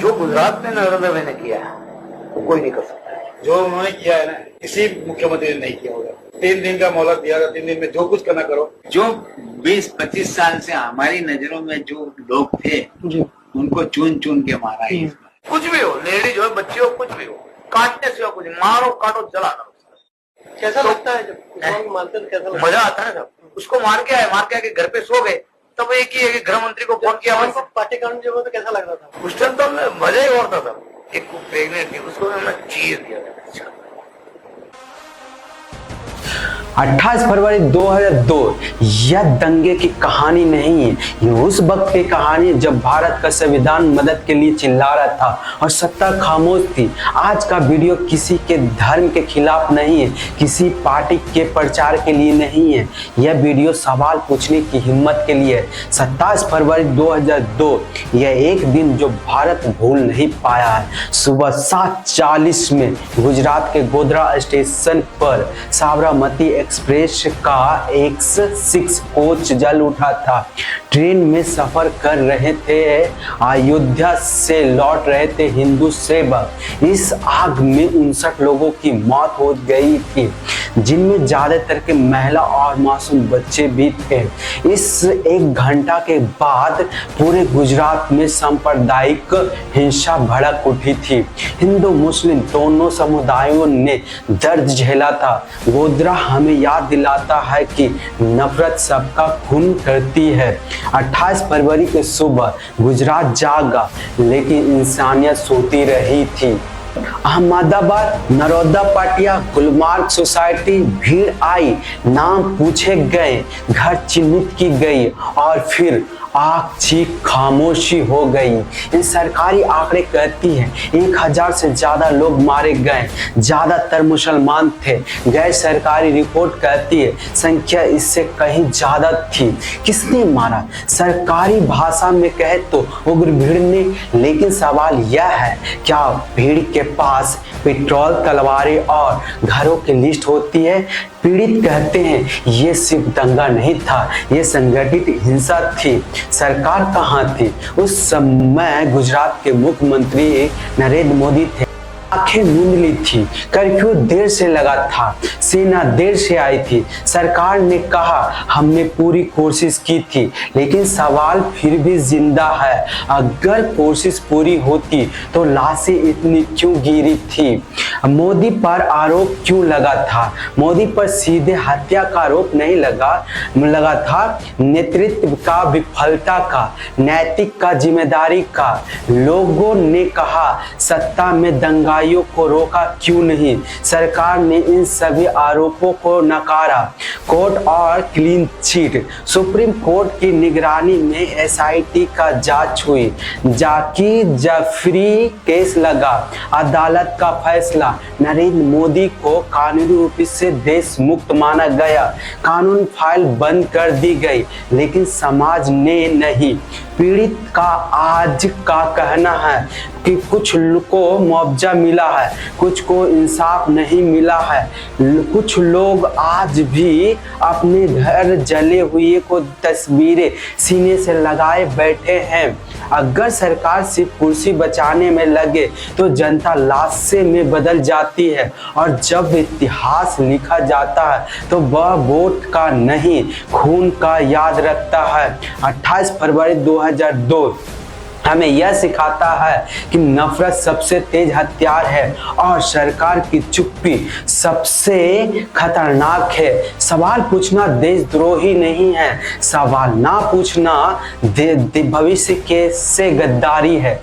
जो गुजरात में नरेंद्र भाई ने किया है वो कोई नहीं कर सकता। जो उन्होंने किया है ना, किसी मुख्यमंत्री ने नहीं किया होगा। 3 दिन का मोहलत दिया था, 3 दिन में जो कुछ करना करो। जो 20-25 साल से हमारी नजरों में जो लोग थे उनको चुन चुन के मारा है। कुछ भी हो, लेडीज हो, बच्चे हो, कुछ भी हो, काटने से कुछ, मारो काटो जला करो। कैसा लगता है जब मारते तो कैसा लगता है? मजा आता है। सब उसको मार के आके घर पे सो गए, तब एक ही है कि गृह मंत्री को फोन किया। पार्टीकांड जब हुआ तो कैसा लग रहा था? उस टाइम तो मजा ही और था। एक प्रेग्नेंट थी, उसको हमने चीर दिया। 28 फरवरी 2002 यह दंगे की कहानी नहीं है, ये उस वक्त की कहानी है जब भारत का संविधान मदद के लिए चिल्ला रहा था और सत्ता खामोश थी। आज का वीडियो किसी के धर्म के खिलाफ नहीं है, किसी पार्टी के प्रचार के लिए नहीं है, यह वीडियो सवाल पूछने की हिम्मत के लिए है। 27 फरवरी 2002 यह एक दिन जो भारत भूल नहीं पाया है। सुबह 7:40 में गुजरात के गोधरा स्टेशन पर साबरमती एक्सप्रेस का X6 कोच जल उठा था। ट्रेन में सफर कर रहे थे, अयोध्या से लौट रहे थे हिंदू सेवक। इस आग में 59 लोगों की मौत हो गई थी, जिनमें ज्यादातर के महिला और मासूम बच्चे भी थे। इस 1 घंटा के बाद पूरे गुजरात में सांप्रदायिक हिंसा भड़क उठी थी। हिंदू मुस्लिम दोनों समुदायों ने दर्द झेला था। गोधरा हमें याद दिलाता है कि नफरत सबका खून करती है। 28 फरवरी के सुबह गुजरात जागा, लेकिन इंसानियत सोती रही थी। अहमदाबाद, नरोदा पाटिया, गुलमार्ग सोसाइटी, भीड़ आई, नाम पूछे गए, घर चिन्हित की गई और फिर आग चीख खामोशी हो गई। इन सरकारी आंकड़े कहती हैं 1000 से ज्यादा लोग मारे गए, ज्यादातर मुसलमान थे। गैर सरकारी रिपोर्ट कहती है संख्या इससे कहीं ज्यादा थी। किसने मारा? सरकारी भाषा में कहे तो उग्र भीड़ ने, लेकिन सवाल यह है क्या भीड़ के पास पेट्रोल, तलवारें और घरों की लिस्ट होती है? पीड़ित कहते हैं ये सिर्फ दंगा नहीं था, ये संगठित हिंसा थी। सरकार कहाँ थी? उस समय गुजरात के मुख्यमंत्री नरेंद्र मोदी थे। आंखें मूंद ली थी, कर्फ्यू देर से लगा था, सेना देर से आई थी। सरकार ने कहा हमने पूरी कोशिश की थी, लेकिन सवाल फिर भी जिंदा है। अगर कोशिश पूरी होती तो लाशें इतनी क्यों गिरी थी? मोदी पर आरोप क्यों लगा था? मोदी पर सीधे हत्या का आरोप नहीं लगा था, नेतृत्व का, विफलता का, नैतिक का, जिम्मेदारी का। लोगों ने कहा सत्ता में दंगा को रोका क्यों नहीं? सरकार ने इन सभी आरोपों को नकारा। कोर्ट और क्लीन चिट, सुप्रीम कोर्ट की निगरानी में SIT का जांच हुई, जाकिर जाफरी केस लगा, अदालत का फैसला, नरेंद्र मोदी को कानूनी रूप से देश मुक्त माना गया, कानून फाइल बंद कर दी गई, लेकिन समाज ने नहीं। पीड़ित का आज का कहना है कि कुछ को मुआवजा मिला है, कुछ को इंसाफ नहीं मिला है। कुछ लोग आज भी अपने घर जले हुए को तस्वीरें सीने से लगाए बैठे हैं। अगर सरकार सिर्फ कुर्सी बचाने में लगे तो जनता लाशे में बदल जाती है, और जब इतिहास लिखा जाता है तो वह वोट का नहीं खून का याद रखता है। 28 फरवरी 2002 हमें यह सिखाता है कि नफरत सबसे तेज हथियार है और सरकार की चुप्पी सबसे खतरनाक है। सवाल पूछना देशद्रोही नहीं है, सवाल ना पूछना भविष्य के से गद्दारी है।